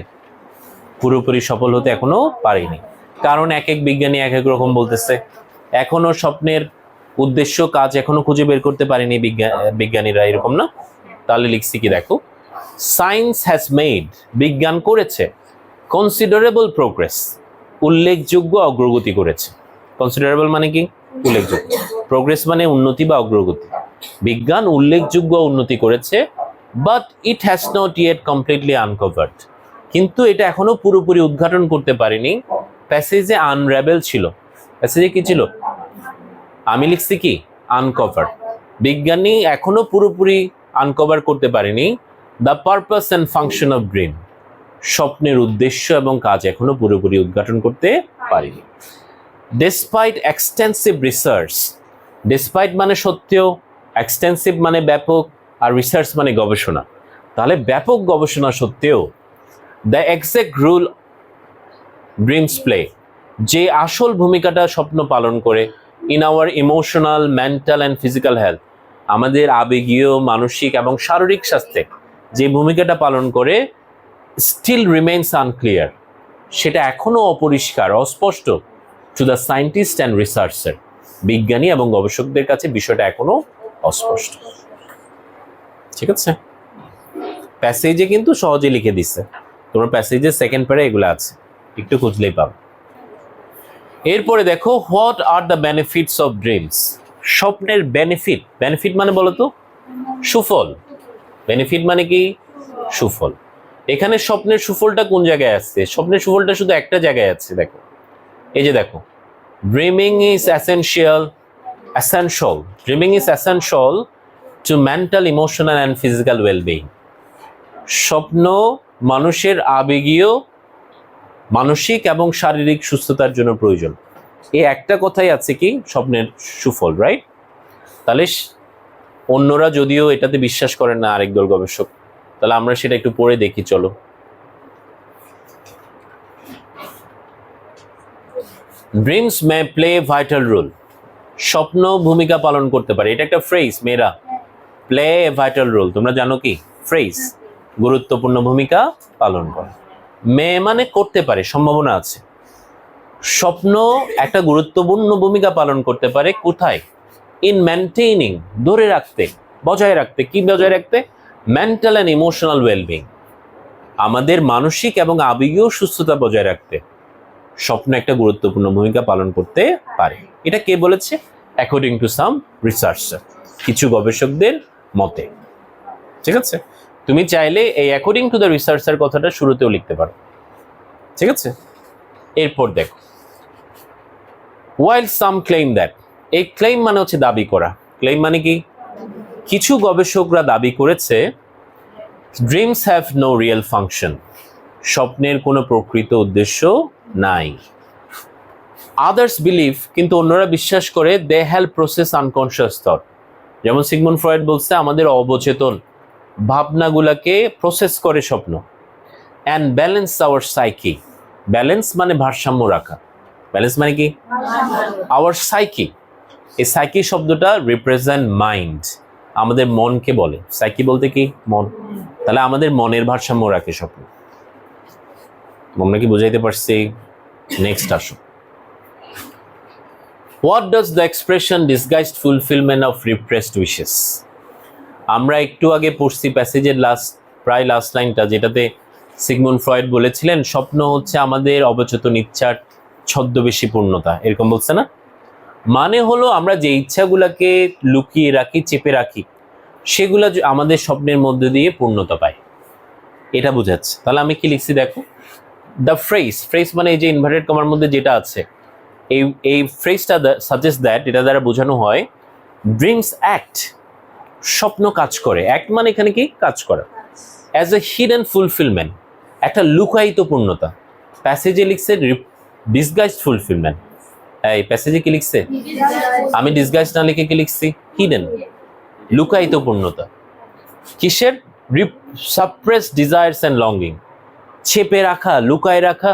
পুরোপুরি সফল হতে এখনো পারেনি, কারণ এক এক বিজ্ঞানী এক এক রকম বলতেছে। এখনো স্বপ্নের উদ্দেশ্য কাজ এখনো খুঁজে বের করতে পারেনি বিজ্ঞানীরা, এরকম না? তাহলে লিখছি কি দেখো, সায়েন্স হ্যাজ মেড, বিজ্ঞান করেছে, কনসিডারেবল প্রোগ্রেস, উল্লেখযোগ্য অগ্রগতি করেছে। কনসিডারেবল মানে কি? উল্লেখযোগ্য। প্রোগ্রেস মানে উন্নতি বা অগ্রগতি। বিজ্ঞান উল্লেখযোগ্য উন্নতি করেছে, but it has not yet completely uncovered, কিন্তু এটা এখনো পুরোপুরি উদ্ঘাটন করতে পারেনি। প্যাসেজে আনরাভেল ছিল। প্যাসেজে কি ছিল? আমি লিখছি কি আনকভার। বিজ্ঞানী এখনো পুরোপুরি আনকভার করতে পারেনি the purpose and function of dream, স্বপ্নের উদ্দেশ্য এবং কাজ এখনো পুরোপুরি উদ্ঘাটন করতে পারেনি। ডেসপাইট এক্সটেন্সিভ রিসার্চ, ডেসপাইট মানে সত্ত্বেও, এক্সটেন্সিভ মানে ব্যাপক, আর রিসার্চ মানে গবেষণা। তাহলে ব্যাপক গবেষণা সত্ত্বেও the exact rule dreams play, যে আসল ভূমিকাটা স্বপ্ন পালন করে in our emotional, mental and physical health, আমাদের আবেগীয়, মানসিক এবং শারীরিক স্বাস্থ্যে যে ভূমিকাটা পালন করে, স্টিল রিমেইনস আনক্লিয়ার, সেটা এখনো অপরিষ্কার, অস্পষ্ট to the scientist and researcher, বিজ্ঞানী এবং গবেষকদের কাছে বিষয়টা এখনো অস্পষ্ট। ঠিক আছে, প্যাসেজে কিন্তু সহজে লিখে দিচ্ছে, তোমার প্যাসেজের সেকেন্ড প্যারে এগুলো আছে, একটু খুঁজলেই পাবো। এরপরে দেখো, what are the benefits of dreams, স্বপ্নের বেনিফিট। বেনিফিট মানে বলো তো? সুফল। বেনিফিট মানে কি? সুফল। এখানে স্বপ্নের সুফলটা কোন জায়গায় আছে? স্বপ্নের সুফলটা শুধু একটা জায়গায় আছে, দেখো, এই যে দেখো, dreaming is essential, dreaming is essential to mental, emotional and physical wellbeing. স্বপ্ন মানুষের আবেগীয়, মানসিক এবং শারীরিক সুস্থতার জন্য প্রয়োজন। এই একটা কথাই আছে কি স্বপ্নের সুফল, রাইট? তাহলে অন্যরা যদিও এটাতে বিশ্বাস করেন না, আরেক দল গবেষক, তাহলে আমরা সেটা একটু পড়ে দেখি, চলো। ড্রিমস মে প্লে ভাইটাল রোল, স্বপ্ন ভূমিকা পালন করতে পারে। এটা একটা ফ্রেজ, মেয়েরা, প্লে এ ভাইটাল রোল, তোমরা জানো কি? ফ্রেজ, গুরুত্বপূর্ণ ভূমিকা পালন করে। মে মানে করতে পারে, সম্ভাবনা আছে। স্বপ্ন একটা গুরুত্বপূর্ণ ভূমিকা পালন করতে পারে, কোথায়? ইন মেনটেইনিং, ধরে রাখতে, বজায় রাখতে। কি বজায় রাখতে? মেন্টাল অ্যান্ড ইমোশনাল ওয়েলবিং, আমাদের মানসিক এবং আবেগীয় সুস্থতা বজায় রাখতে স্বপ্ন একটা গুরুত্বপূর্ণ ভূমিকা পালন করতে পারে। এটা কে বলেছে? অ্যাকর্ডিং টু সাম রিসার্চার, কিছু গবেষকদের মতে। ঠিক আছে, তুমি চাইলে এই অ্যাকর্ডিং টু দ্য রিসার্চার কথাটা শুরুতেও লিখতে পারো। ঠিক আছে, এরপর দেখো, while some claim that, এই ক্লেম মানে হচ্ছে দাবি করা। ক্লেম মানে কি? কিছু গবেষকরা দাবি করেছে dreams have no real function, স্বপ্নের কোনো প্রকৃত উদ্দেশ্য নাই। আদার্স বিলিভ, কিন্তু অন্যরা বিশ্বাস করে, they help process unconscious thought. যেমন সিগমুন্ড ফ্রয়েড বলছে, আমাদের অবচেতন ভাবনাগুলাকে প্রসেস করে স্বপ্ন। And balance our psyche, balance মানে ভারসাম্য রাখা। ব্যালেন্স মানে কি? আওয়ার সাইকি, এই সাইকি শব্দটা রিপ্রেজেন্ট মাইন্ড, আমাদের মনকে বলে। সাইকি বলতে কি? মন। তাহলে আমাদের মনের ভারসাম্য রাখে স্বপ্ন। আমরা কি বুঝাইতে পারছি? নেক্সট আসো, what does the expression disguised fulfilment of repressed wishes. আমরা একটু আগে পড়ছি প্যাসেজের প্রায় লাস্ট লাইনটা, যেটাতে সিগমুন্ড ফ্রয়েড বলেছিলেন স্বপ্ন হচ্ছে আমাদের অবচেতন ইচ্ছার ছদ্মবেশী পূর্ণতা, এরকম বলছে না? মানে হলো আমরা যে ইচ্ছাগুলাকে লুকিয়ে রাখি, চেপে রাখি, সেগুলা আমাদের স্বপ্নের মধ্যে দিয়ে পূর্ণতা পায়, এটা বোঝাচ্ছে। তাহলে আমি কি লিখছি দেখো, দ্য ফ্রেজ মানে এই যে ইনভার্টেড কমার মধ্যে যেটা আছে, এই ফ্রেজটা সাজেস্ট দ্যাট, এটা দ্বারা বোঝানো হয় ড্রিমস অ্যাক্ট, স্বপ্ন কাজ করে। অ্যাক্ট মানে এখানে কি? কাজ করা। অ্যাজ এ হিডেন ফুলফিলমেন্ট, একটা লুকায়িত পূর্ণতা। প্যাসেজে লিখছে ডিসগাইজড ফুলফিলমেন্ট, এই প্যাসেজে কি লিখছে? আমি ডিসগাইজ না লিখে কি লিখছি? হিডেন, লুকায়িত পূর্ণতা। কিসের? সাপ্রেস ডিজায়ার্স অ্যান্ড লঙ্গিং, চেপে রাখা, লুকায় রাখা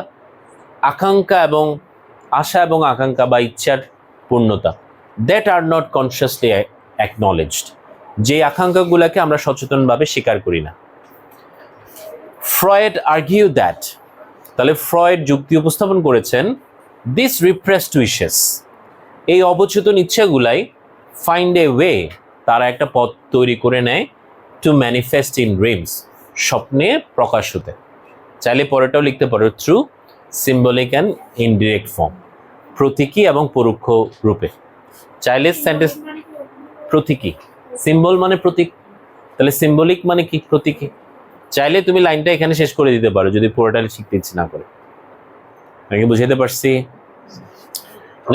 আকাঙ্ক্ষা এবং আশা এবং আকাঙ্ক্ষা বা ইচ্ছার পূর্ণতা, দ্যাট আর নট কনসিয়াসলি অ্যাকনলেজড, যে আকাঙ্ক্ষাগুলোকে আমরা সচেতনভাবে স্বীকার করি না। ফ্রয়েড আর্গিউ দ্যাট, তাহলে ফ্রয়েড যুক্তি উপস্থাপন করেছেন, দিস রিপ্রেসড উইশেস, এই অবচেতন ইচ্ছাগুলাই ফাইন্ড এ ওয়ে, তারা একটা পথ তৈরি করে নেয়, টু ম্যানিফেস্ট ইন ড্রিমস, স্বপ্নে প্রকাশ হতে। চাইলে পরেটাও লিখতে পারো, through symbolic and indirect form, প্রতীকী এবং পরোক্ষ রূপে। চাইলে সেন্টেন্স প্রতীকী, সিম্বল মানে প্রতীক, তাহলে সিম্বলিক মানে কি? প্রতীকী। চাইলে তুমি লাইনটা এখানে শেষ করে দিতে পারো যদি পুরোটা শিখতে ইচ্ছে না করে। আমি বুঝাইতে পারছি?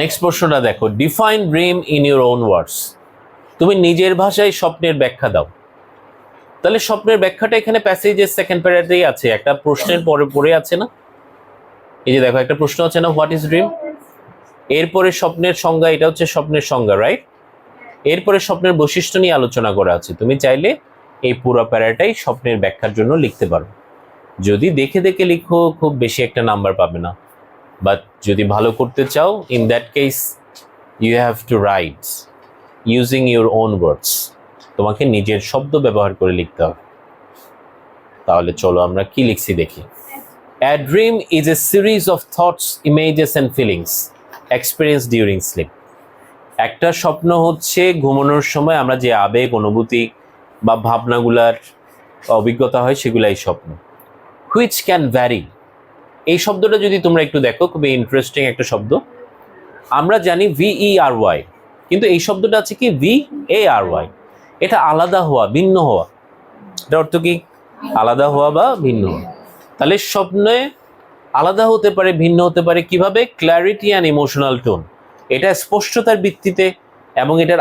নেক্সট প্রশ্নটা দেখো, define dream in your own ওয়ার্ডস, তুমি নিজের ভাষায় স্বপ্নের ব্যাখ্যা দাও। তাহলে স্বপ্নের ব্যাখ্যাটা এখানে প্যাসেজের সেকেন্ড প্যারাতেই আছে, একটা প্রশ্নের পরে পড়ে আছে না? এই যে দেখো একটা প্রশ্ন আছে না, হোয়াট ইজ ড্রিম, এরপরে স্বপ্নের সংজ্ঞা, এটা হচ্ছে স্বপ্নের সংজ্ঞা, রাইট? এরপরে স্বপ্নের বৈশিষ্ট্য নিয়ে আলোচনা করা আছে। তুমি চাইলে এই পুরো প্যারাটাই স্বপ্নের ব্যাখ্যার জন্য লিখতে পারো। যদি দেখে দেখে লিখো খুব বেশি একটা নাম্বার পাবে না, বাট যদি ভালো করতে চাও, in that case you have to write using your own words, তোমাকে নিজের শব্দ ব্যবহার করে লিখতে হবে। তাহলে চলো আমরা কি লিখছি দেখি। A dream is a series of thoughts, images and feelings experienced during sleep. একটা স্বপ্ন হচ্ছে ঘুমানোর সময় আমরা যে আবেগ, অনুভূতি বা ভাবনাগুলার অভিজ্ঞতা হয় সেগুলাই স্বপ্ন। Which can vary, এই শব্দটা যদি তোমরা একটু দেখো, খুবই ইন্টারেস্টিং একটা শব্দ। আমরা জানি VERY, কিন্তু এই শব্দটা আছে কি VARY, এটা আলাদা হওয়া, ভিন্ন হওয়া। এটা অর্থ কি? আলাদা হওয়া বা ভিন্ন হওয়া। তাহলে স্বপ্নে আলাদা হতে পারে, ভিন্ন হতে পারে কিভাবে? ক্ল্যারিটি অ্যান্ড ইমোশনাল টোন, এটা স্পষ্টতার ভিত্তিতে এবং এটার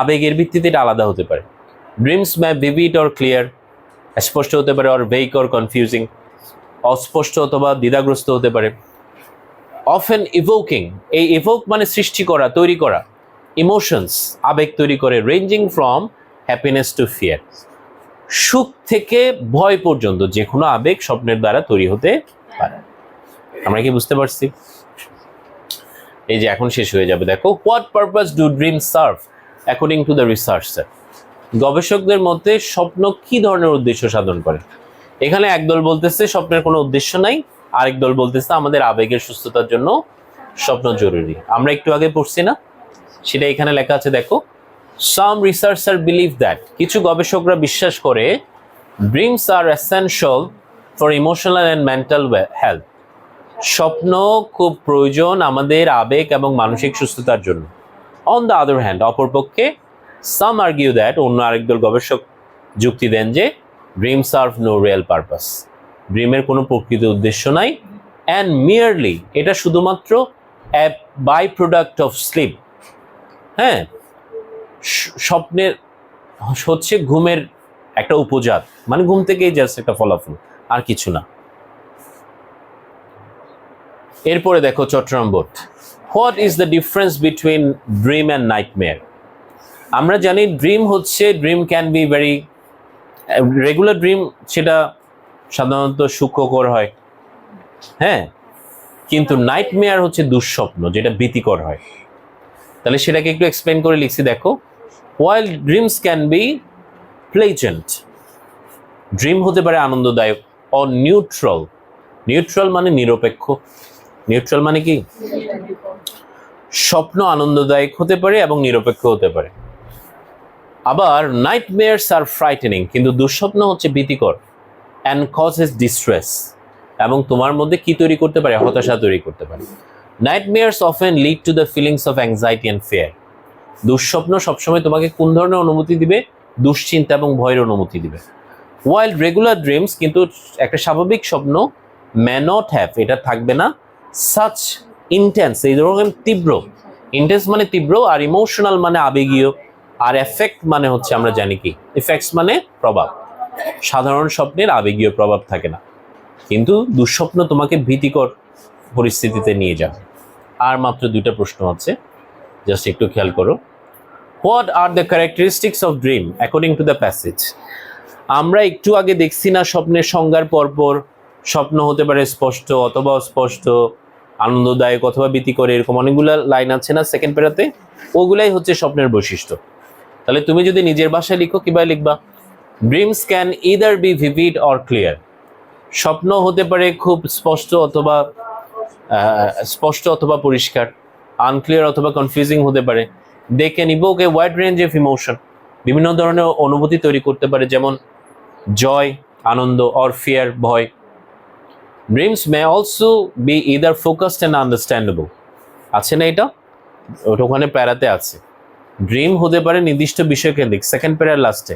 আবেগের ভিত্তিতে এটা আলাদা হতে পারে। Dreams May vivid or clear, স্পষ্ট হতে পারে, অর ভেইক অর কনফিউজিং, অস্পষ্ট অথবা দ্বিধাগ্রস্ত হতে পারে। অফেন ইভোকিং, এই ইভোক মানে সৃষ্টি করা, তৈরি করা, ইমোশনস আবেগ তৈরি করে, ranging from happiness two fear, সুখ থেকে ভয় পর্যন্ত যে কোনো আবেগ স্বপ্নের দ্বারা তৈরি হতে পারে। আমরা কি বুঝতে পারছি? এই যে এখন শেষ হয়ে যাবে। দেখো, what purpose do dream serve according to the researcher, গবেষকদের মতে স্বপ্ন কি ধরনের উদ্দেশ্য সাধন করে? এখানে একদল বলতেছে স্বপ্নের কোনো উদ্দেশ্য নাই, আরেক দল বলতেছে আমাদের আবেগের সুস্থতার জন্য স্বপ্ন জরুরি। আমরা একটু আগে পড়ছি না, সেটা এখানে লেখা আছে দেখো। Some researchers believe that, কিছু গবেষকরা বিশ্বাস করে, dreams are essential for emotional and mental health, স্বপ্ন খুব প্রয়োজন আমাদের আবেগ এবং মানসিক সুস্থতার জন্য। On the other hand, অপরপক্ষে some argue that, অন্য আরেকদল গবেষক যুক্তি দেন যে dreams serve no real purpose, ড্রিমের কোনো প্রকৃত উদ্দেশ্য নাই, and merely, এটা শুধুমাত্র a byproduct of sleep, হ্যাঁ, স্বপ্নের হচ্ছে ঘুমের একটা উপজাত, মানে ঘুম থেকেই জাস্ট একটা ফলাফল, আর কিছু না। এরপরে দেখো 4 নম্বর, what is the difference between dream and nightmare. আমরা জানি ড্রিম হচ্ছে, dream can be very regular dream, সেটা সাধারণত সুখকর হয়, হ্যাঁ, কিন্তু নাইটমেয়ার হচ্ছে দুঃস্বপ্ন, যেটা ভীতিকর হয়। তাহলে সেটাকে একটু এক্সপ্লেন করে লিখছি দেখো। While dreams can be pleasant, dream হতে পারে আনন্দদায়ক, or neutral, নিউট্রাল মানে নিরপেক্ষ, নিউট্রাল মানে কি? স্বপ্ন আনন্দদায়ক হতে পারে এবং নিরপেক্ষ হতে পারে। আবার নাইটমেয়ারস আর ফ্রাইটেনিং, কিন্তু দুঃস্বপ্ন হচ্ছে ভীতিকর, and causes distress, এবং তোমার মধ্যে কি তৈরি করতে পারে? হতাশা তৈরি করতে পারে। Nightmares often lead to the feelings of anxiety and fear, দুঃস্বপ্ন সবসময় তোমাকে কোন ধরনের অনুভূতি দিবে? দুশ্চিন্তা এবং ভয়ের অনুভূতি দিবে। While regular dreams, কিন্তু একটা স্বাভাবিক স্বপ্ন, may not have, এটা থাকবে না, such intense, এই ধরনের তীব্র, ইন্টেন্স মানে তীব্র, আর ইমোশনাল মানে আবেগীয়, আর এফেক্ট মানে হচ্ছে আমরা জানি কি, ইফেক্টস মানে প্রভাব। সাধারণ স্বপ্নের আবেগীয় প্রভাব থাকে না, কিন্তু দুঃস্বপ্ন তোমাকে ভীতিকর পরিস্থিতিতে নিয়ে যাবে। আর মাত্র 2টা প্রশ্ন আছে, জাস্ট একটু খেয়াল করো। What are the characteristics of dream according to the passage. আমরা একটু আগে দেখছি না স্বপ্নের সংজ্ঞার পরপর, স্বপ্ন হতে পারে স্পষ্ট অথবা অস্পষ্ট, আনন্দদায়ক অথবা ভীতিকর, এরকম অনেকগুলো লাইন আছে না সেকেন্ড প্যারাতে, ওগুলাই হচ্ছে স্বপ্নের বৈশিষ্ট্য। তাহলে তুমি যদি নিজের ভাষায় লিখো কিভাবে লিখবা? Dreams can either be vivid or clear. স্বপ্ন হতে পারে খুব স্পষ্ট অথবা পরিষ্কার, আনক্লিয়ার অথবা কনফিউজিং হতে পারে। They can evoke a wide range of emotion, বিভিন্ন ধরনের অনুভূতি তৈরি করতে পারে, যেমন জয় আনন্দ, অর ফিয়ার ভয়। Dreams may also be either focused and understandable. আছে না এটা? ওটা ওখানে প্যারাতে আছে। ড্রিম হতে পারে নির্দিষ্ট বিষয়কেন্দ্রিক, সেকেন্ড প্যারার লাস্টে,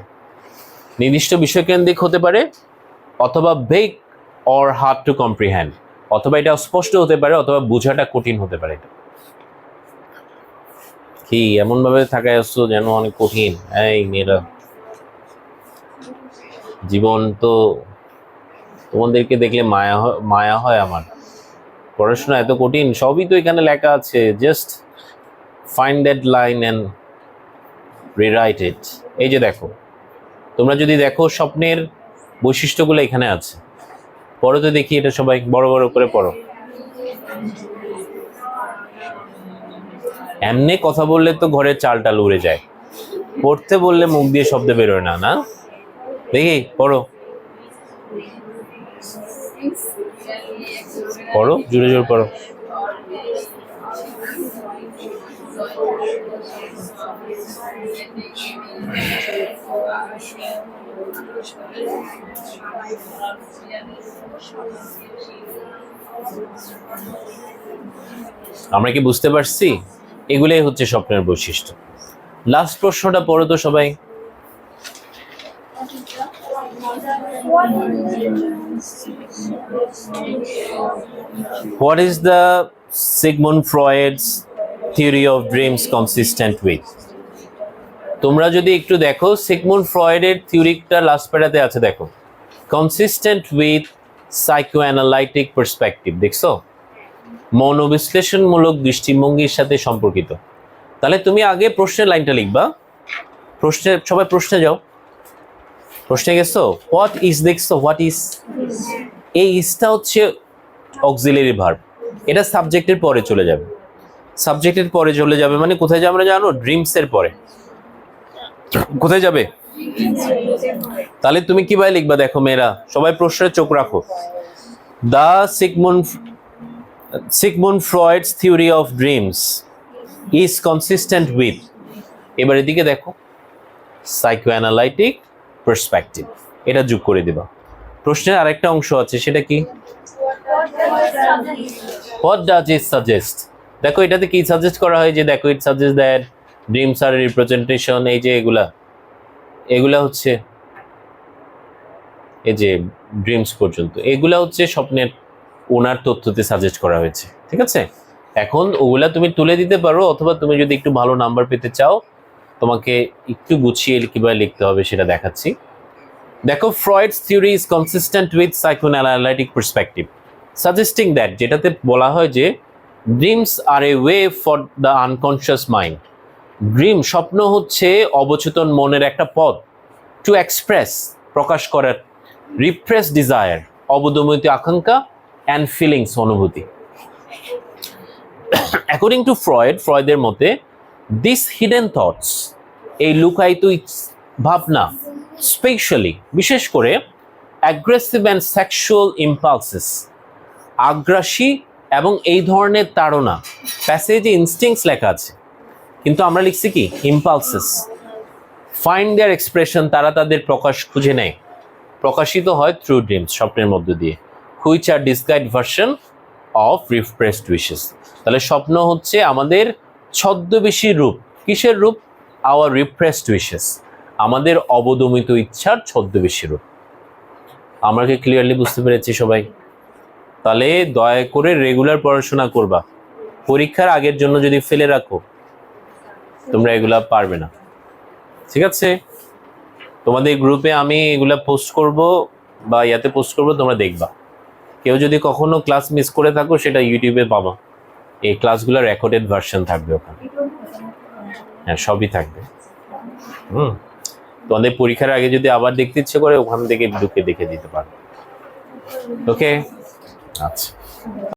নির্দিষ্ট বিষয়কেন্দ্রিক হতে পারে, অথবা ভেগ অর হার্ড টু কম্প্রিহ্যান্ড, অথবা এটা স্পষ্ট হতে পারে অথবা বোঝাটা কঠিন হতে পারে। এটা কি এমন ভাবে থাকায় আসছো যেন অনেক কঠিন? এই মেয়েরা, জীবন তো তোমাদেরকে দেখলে মায়া হয় আমার। পড়াশোনা এত কঠিন, সবই তো এখানে লেখা আছে, just find that line and rewrite it. এই যে দেখো, তোমরা যদি দেখো স্বপ্নের বৈশিষ্ট্যগুলো এখানে আছে। পড়ো তো দেখি এটা, সবাই বড় বড় করে পড়ো। এমনি কথা বললে তো ঘরের চাল টাল উড়ে যায়, পড়তে বললে মুখ দিয়ে শব্দ বেরোয় না। না দেখি পড়ো পড়ো, জোরে জোরে পড়ো। আমরা কি বুঝতে পারছি? এগুলোই হচ্ছে স্বপ্নের বৈশিষ্ট্য। লাস্ট প্রশ্নটা পড়ো তো সবাই। What is the Sigmund Freud's theory of dreams consistent with? তোমরা যদি একটু দেখো সিগমুন্ড ফ্রয়েডের থিওরিটা লাস্ট প্যারাতে আছে, দেখো কনসিস্টেন্ট উইথ সাইকোঅ্যানালাইটিক পার্সপেক্টিভ। দেখছো? মনোবিশ্লেষণমূলক দৃষ্টিভঙ্গির সাথে সম্পর্কিত। তাহলে তুমি আগে প্রশ্নের লাইনটা লিখবা। প্রশ্নে সবাই প্রশ্নে যাও। প্রশ্নে গেছো? হোয়াট ইজ, দেখছো হোয়াট ইজ, এই ইজটা হচ্ছে অক্সিলারি ভার্ব, এটা সাবজেক্টের পরে চলে যাবে। সাবজেক্টের পরে চলে যাবে মানে কোথায় যাবে আমরা জানো? ড্রিমসের পরে। কোথায় যাবে? তাহলে তুমি কিভাবে লিখবা? দেখো মেয়েরা সবাই প্রশ্নের চোখ রাখো। The Sigmund Freud's theory of dreams is consistent with, এবার এদিকে দেখো, সাইকোঅ্যানালাইটিক পার্সপেক্টিভ, এটা যোগ করে দিবা। প্রশ্নের আরেকটা অংশ আছে, সেটা কি? What does it suggest? দেখো এটাতে কি সাজেস্ট করা হয়, যে দেখো it suggest that dreams are representation, এই যে এগুলা হচ্ছে, এই যে ড্রিমস পর্যন্ত এগুলা হচ্ছে স্বপ্নের ওনার তথ্যতে সাজেস্ট করা হয়েছে। ঠিক আছে, এখন ওগুলা তুমি তুলে দিতে পারো, অথবা তুমি যদি একটু ভালো নাম্বার পেতে চাও তোমাকে একটু গুছিয়ে কিভাবে লিখতে হবে সেটা দেখাচ্ছি। দেখো, Freud's theory is consistent with psychoanalytic perspective suggesting that, যেটাতে বলা হয় যে dreams are a way for the unconscious mind. Dream, স্বপ্ন হচ্ছে অবচেতন মনের একটা পথ, টু এক্সপ্রেস, প্রকাশ করার, রিপ্রেস ডিজায়ার, অবদমিত আকাঙ্ক্ষা, অ্যান্ড ফিলিংস, অনুভূতি। অ্যাকর্ডিং টু ফ্রয়েডের মতে দিস হিডেন থটস, এই লুকায়িত ভাবনা, স্পেশালি বিশেষ করে অ্যাগ্রেসিভ অ্যান্ড সেক্সুয়াল ইম্পালসেস, আগ্রাসী এবং এই ধরনের তাড়না, প্যাসেজে ইনস্টিংস লেখা আছে কিন্তু আমরা লিখছি কি ইম্পালসেস, ফাইন্ড দেয়ার এক্সপ্রেশন, তারা তাদের প্রকাশ খুঁজে নেয়, প্রকাশিত হয় থ্রু ড্রিমস, স্বপ্নের মধ্য দিয়ে, which are disguised version of repressed wishes. তাহলে স্বপ্ন হচ্ছে আমাদের ছদ্মবেশী রূপ। কিসের রূপ? আওয়ার রিপ্রেসড উইশেস, আমাদের অবদমিত ইচ্ছার ছদ্মবেশী রূপ। আমরা কি ক্লিয়ারলি বুঝতে পেরেছি সবাই? তাহলে দয়া করে রেগুলার পড়াশোনা করবা। পরীক্ষার আগের জন্য যদি ফেলে রাখো তোমরা এগুলা পারবে না। ঠিক আছে, তোমাদের গ্রুপে আমি এগুলা পোস্ট করব বা ইয়াতে পোস্ট করব, তোমরা দেখবা। কেউ যদি কখনো ক্লাস মিস করে থাকো সেটা ইউটিউবে পাবা, এই ক্লাসগুলো রেকর্ডেড ভার্সন থাকবে ওখানে। হ্যাঁ, সবই থাকবে। তোমাদের পরীক্ষার আগে যদি আবার দেখতে ইচ্ছে করে ওখান থেকে ঢুকে দেখে দিতে পারো। ওকে, আচ্ছা।